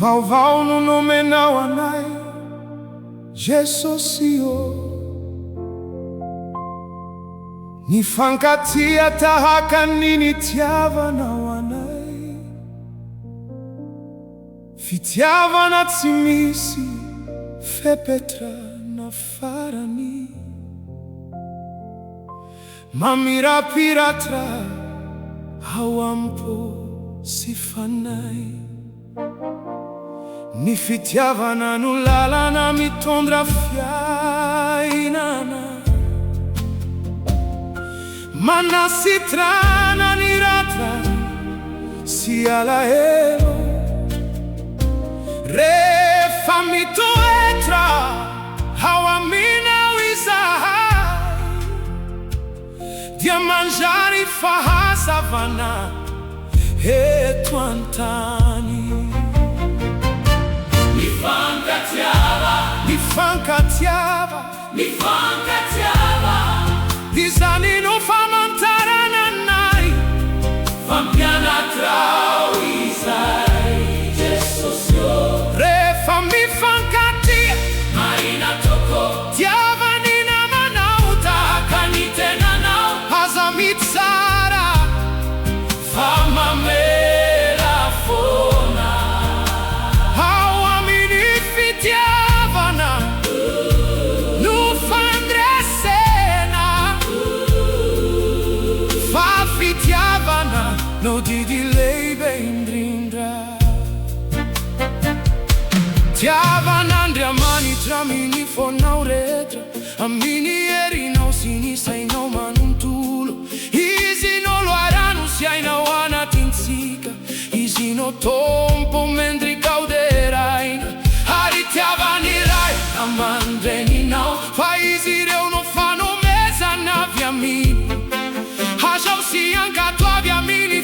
vaovao no nomenao anay, Jesosy Mifankatia tahaka ny nitiavanao anay. Fitiavana tsy misy, fepetra na farany. Mamirapiratra ao ampo sy fanahy. Ny fitiavana no lalana mitondra fiainana. Manasitrana ny ratra sy alahelo. Rehefa mitoetra ao Aminao izahay, dia manjary fahazavana eto an-tany. Mifankatiava, Izany no famantarana anay. Fampianatrao izahay, Jesosy Rehefa mifankatia, tiavany namanao, tahaka nitenanao. Aza mitsara fa mamela foana ao amin'ny fitiavana. Fitiavana no Didy lehibe indrindra. Tiavan'Andriamanitra amin'ny fonao rehetra. Amin'ny herinao sy ny sainao manontolo. Izy no loharano sy ainao anatintsika. Izy no tompo mendrikao deraina. Ary tiavan'iray aman-dreninao. Fa izy ireo no fanomezana avy Amin'ny. Hifankatiava, Amin'ny,